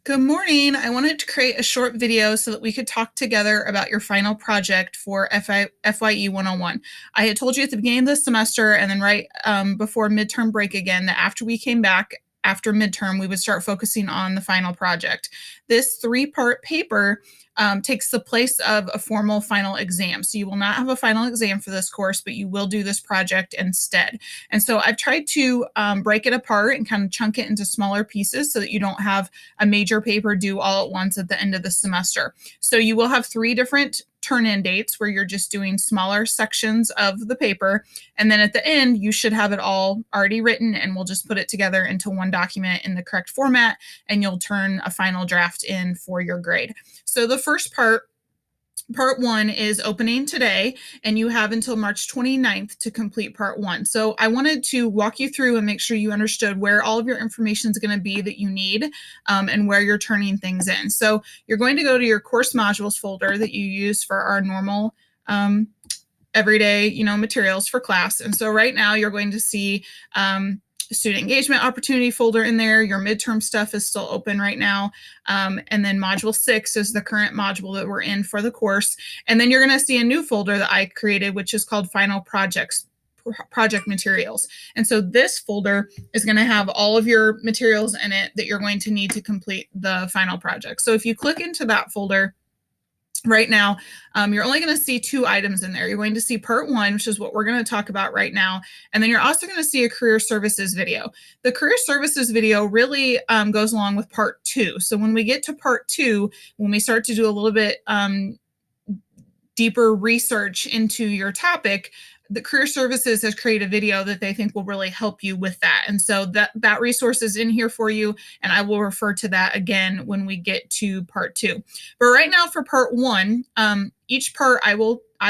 Good morning. I wanted to create a short video so that we could talk together about your final project for FYE 101. I had told you at the beginning of the semester and then right before midterm break again that after we came back after midterm, we would start focusing on the final project. This three-part paper takes the place of a formal final exam. So you will not have a final exam for this course, but you will do this project instead. And so I've tried to break it apart and kind of chunk it into smaller pieces so that you don't have a major paper due all at once at the end of the semester. So you will have 3 different turn-in dates where you're just doing smaller sections of the paper. And then at the end, you should have it all already written, and we'll just put it together into one document in the correct format, and you'll turn a final draft in for your grade. So the first Part 1 is opening today, and you have until March 29th to complete Part 1. So I wanted to walk you through and make sure you understood where all of your information is going to be that you need and where you're turning things in. So you're going to go to your course modules folder that you use for our normal everyday, materials for class. And so right now you're going to see student engagement opportunity folder in there. Your midterm stuff is still open right now. And then module 6 is the current module that we're in for the course. And then you're going to see a new folder that I created, which is called Final Project Materials. And so this folder is going to have all of your materials in it that you're going to need to complete the final project. So if you click into that folder, right now, you're only going to see 2 items in there. You're going to see Part 1, which is what we're going to talk about right now. And then you're also going to see a career services video. The career services video really goes along with Part 2. So when we get to Part 2, when we start to do a little bit deeper research into your topic, the career services has created a video that they think will really help you with that. And so that resource is in here for you, and I will refer to that again when we get to Part 2. But right now for Part 1, each part I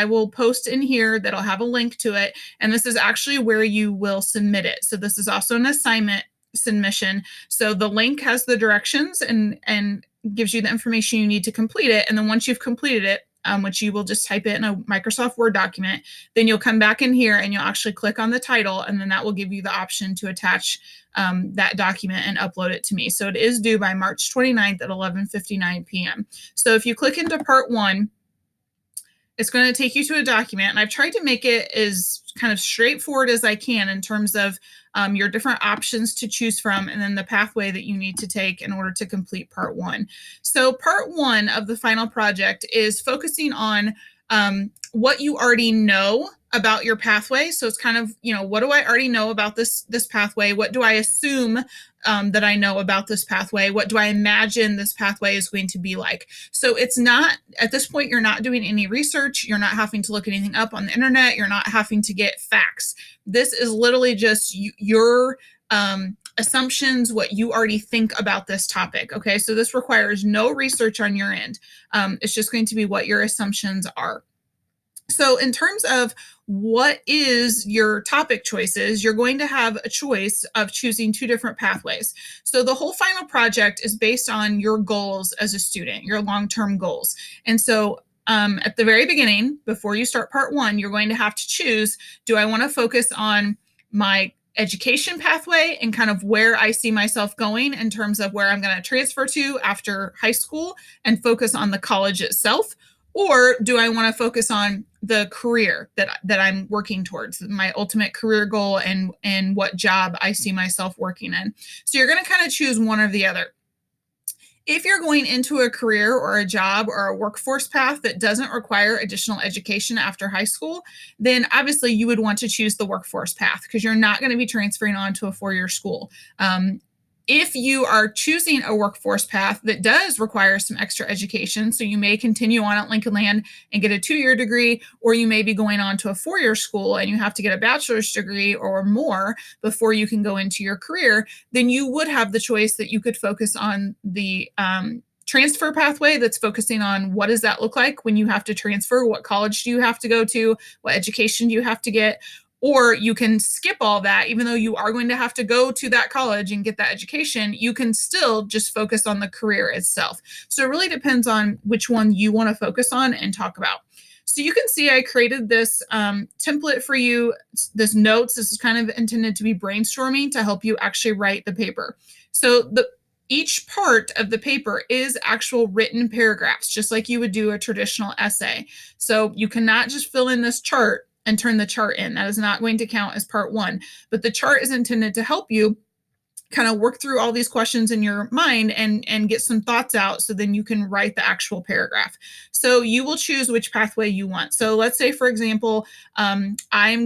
will post in here that'll have a link to it, and this is actually where you will submit it. So this is also an assignment submission. So the link has the directions and gives you the information you need to complete it. And then once you've completed it, which you will just type it in a Microsoft Word document, then you'll come back in here and you'll actually click on the title, and then that will give you the option to attach that document and upload it to me. So it is due by March 29th at 11:59 p.m. So if you click into Part 1, it's going to take you to a document, and I've tried to make it as kind of straightforward as I can in terms of your different options to choose from, and then the pathway that you need to take in order to complete Part 1. So Part 1 of the final project is focusing on what you already know about your pathway. So it's kind of, what do I already know about this pathway? What do I assume that I know about this pathway? What do I imagine this pathway is going to be like? So it's not, at this point, you're not doing any research. You're not having to look anything up on the internet. You're not having to get facts. This is literally just your assumptions, what you already think about this topic. Okay, so this requires no research on your end. It's just going to be what your assumptions are. So in terms of what is your topic choices, you're going to have a choice of choosing 2 different pathways. So the whole final project is based on your goals as a student, your long-term goals. And so at the very beginning, before you start Part 1, you're going to have to choose, do I want to focus on my education pathway and kind of where I see myself going in terms of where I'm going to transfer to after high school and focus on the college itself? Or do I want to focus on the career that I'm working towards, my ultimate career goal and what job I see myself working in? So you're going to kind of choose one or the other. If you're going into a career or a job or a workforce path that doesn't require additional education after high school, then obviously you would want to choose the workforce path because you're not going to be transferring on to a 4-year school. If you are choosing a workforce path that does require some extra education, so you may continue on at Lincoln Land and get a 2-year degree, or you may be going on to a 4-year school and you have to get a bachelor's degree or more before you can go into your career, then you would have the choice that you could focus on the transfer pathway that's focusing on what does that look like when you have to transfer, what college do you have to go to, what education do you have to get. Or you can skip all that, even though you are going to have to go to that college and get that education, you can still just focus on the career itself. So it really depends on which one you want to focus on and talk about. So you can see I created this template for you, this notes. This is kind of intended to be brainstorming to help you actually write the paper. So each part of the paper is actual written paragraphs, just like you would do a traditional essay. So you cannot just fill in this chart and turn the chart in. That is not going to count as part one. But the chart is intended to help you kind of work through all these questions in your mind and get some thoughts out so then you can write the actual paragraph. So you will choose which pathway you want. So let's say, for example, I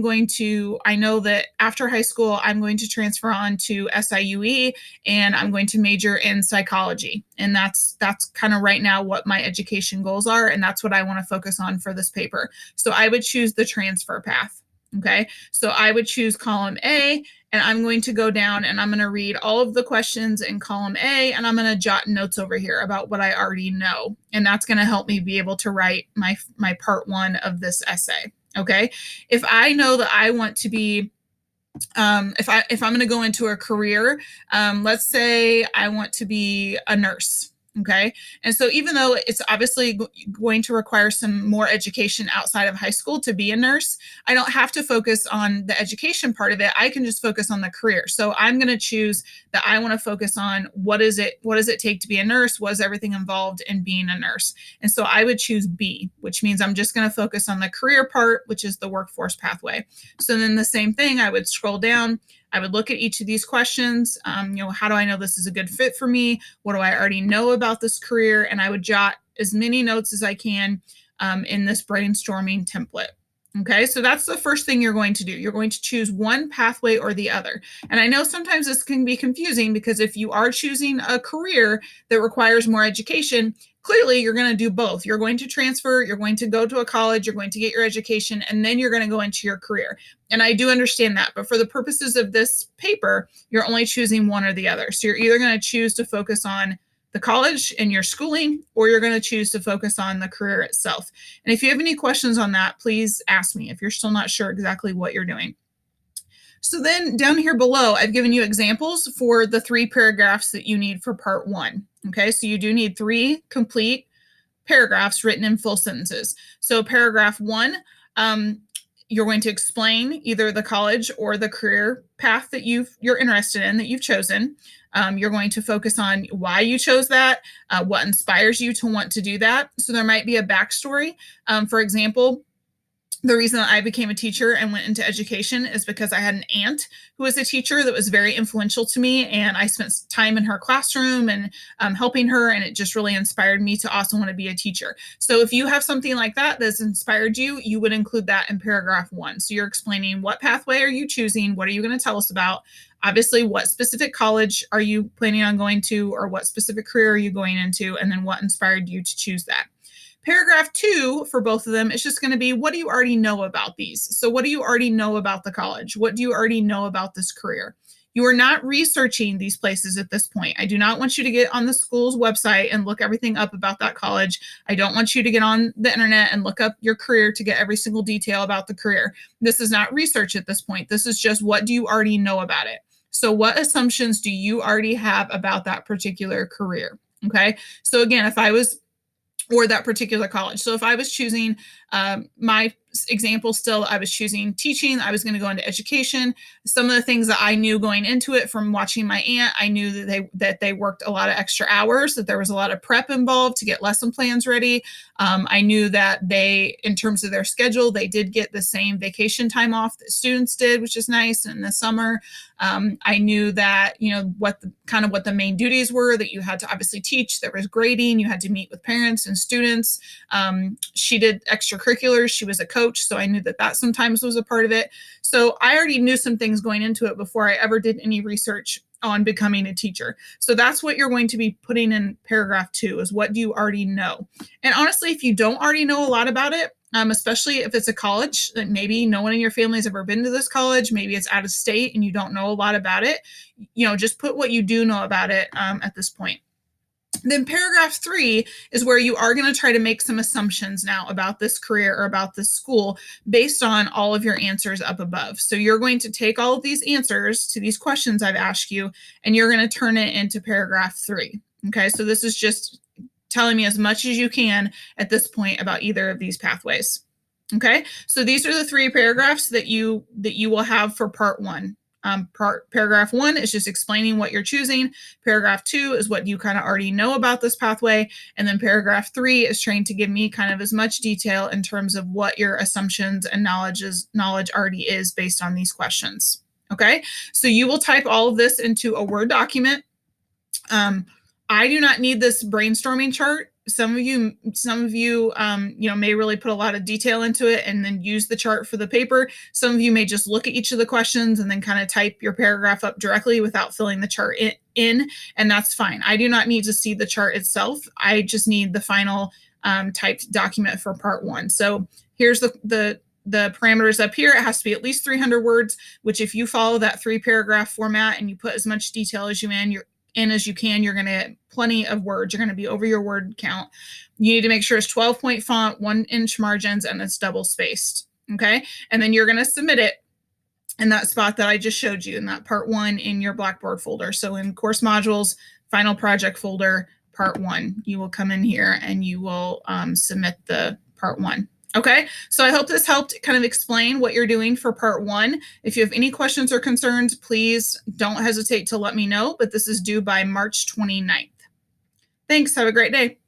know that after high school, I'm going to transfer on to SIUE and I'm going to major in psychology. And that's kind of right now what my education goals are. And that's what I want to focus on for this paper. So I would choose the transfer path. Okay, so I would choose column A, and I'm going to go down and I'm going to read all of the questions in column A, and I'm going to jot notes over here about what I already know. And that's going to help me be able to write my part one of this essay. Okay, if I know that I want to be if I'm going to go into a career, let's say I want to be a nurse. Okay. And so even though it's obviously going to require some more education outside of high school to be a nurse, I don't have to focus on the education part of it. I can just focus on the career. So I'm going to choose that I want to focus on what does it take to be a nurse? What is everything involved in being a nurse? And so I would choose B, which means I'm just going to focus on the career part, which is the workforce pathway. So then the same thing, I would scroll down. I would look at each of these questions. How do I know this is a good fit for me? What do I already know about this career? And I would jot as many notes as I can in this brainstorming template. Okay, so that's the first thing you're going to do. You're going to choose one pathway or the other. And I know sometimes this can be confusing because if you are choosing a career that requires more education, clearly you're going to do both. You're going to transfer, you're going to go to a college, you're going to get your education, and then you're going to go into your career. And I do understand that. But for the purposes of this paper, you're only choosing one or the other. So you're either going to choose to focus on the college and your schooling, or you're going to choose to focus on the career itself. And if you have any questions on that, please ask me if you're still not sure exactly what you're doing. So then down here below, I've given you examples for the 3 paragraphs that you need for part 1. Okay, so you do need 3 complete paragraphs written in full sentences. So paragraph 1, you're going to explain either the college or the career path that you're interested in, that you've chosen. You're going to focus on why you chose that, what inspires you to want to do that. So there might be a backstory. For example, the reason that I became a teacher and went into education is because I had an aunt who was a teacher that was very influential to me. And I spent time in her classroom and helping her. And it just really inspired me to also want to be a teacher. So if you have something like that that's inspired you, you would include that in paragraph 1. So you're explaining what pathway are you choosing? What are you going to tell us about? Obviously, what specific college are you planning on going to, or what specific career are you going into? And then what inspired you to choose that? Paragraph 2 for both of them is just going to be, what do you already know about these? So what do you already know about the college? What do you already know about this career? You are not researching these places at this point. I do not want you to get on the school's website and look everything up about that college. I don't want you to get on the internet and look up your career to get every single detail about the career. This is not research at this point. This is just, what do you already know about it? So what assumptions do you already have about that particular career? Okay. So again, or that particular college. So if I was choosing my example still, I was choosing teaching, I was going to go into education. Some of the things that I knew going into it from watching my aunt, I knew that they worked a lot of extra hours, that there was a lot of prep involved to get lesson plans ready. I knew that they, in terms of their schedule, they did get the same vacation time off that students did, which is nice in the summer. I knew that, what the main duties were, that you had to obviously teach. There was grading. You had to meet with parents and students. She did extracurriculars. She was a coach. So I knew that sometimes was a part of it. So I already knew some things going into it before I ever did any research on becoming a teacher. So that's what you're going to be putting in paragraph 2, is what do you already know? And honestly, if you don't already know a lot about it, especially if it's a college that maybe no one in your family has ever been to this college, maybe it's out of state and you don't know a lot about it, just put what you do know about it at this point. Then paragraph 3 is where you are going to try to make some assumptions now about this career or about this school based on all of your answers up above. So you're going to take all of these answers to these questions I've asked you, and you're going to turn it into paragraph 3. Okay, so this is just telling me as much as you can at this point about either of these pathways. Okay, so these are the 3 paragraphs that you will have for part 1. Paragraph 1 is just explaining what you're choosing. Paragraph 2 is what you kind of already know about this pathway. And then paragraph 3 is trying to give me kind of as much detail in terms of what your assumptions and knowledge already is based on these questions. Okay, so you will type all of this into a Word document. I do not need this brainstorming chart. Some of you, may really put a lot of detail into it and then use the chart for the paper. Some of you may just look at each of the questions and then kind of type your paragraph up directly without filling the chart in, and that's fine. I do not need to see the chart itself. I just need the final typed document for part 1. So here's the parameters up here. It has to be at least 300 words, which if you follow that 3-paragraph format and you put as much detail as you can, you're going to get plenty of words. You're going to be over your word count. You need to make sure it's 12-point font, 1-inch margins, and it's double spaced. Okay. And then you're going to submit it in that spot that I just showed you in that part 1 in your Blackboard folder. So in course modules, final project folder, part 1, you will come in here and you will submit the part 1. Okay, so I hope this helped kind of explain what you're doing for part 1. If you have any questions or concerns, please don't hesitate to let me know, but this is due by March 29th. Thanks. Have a great day.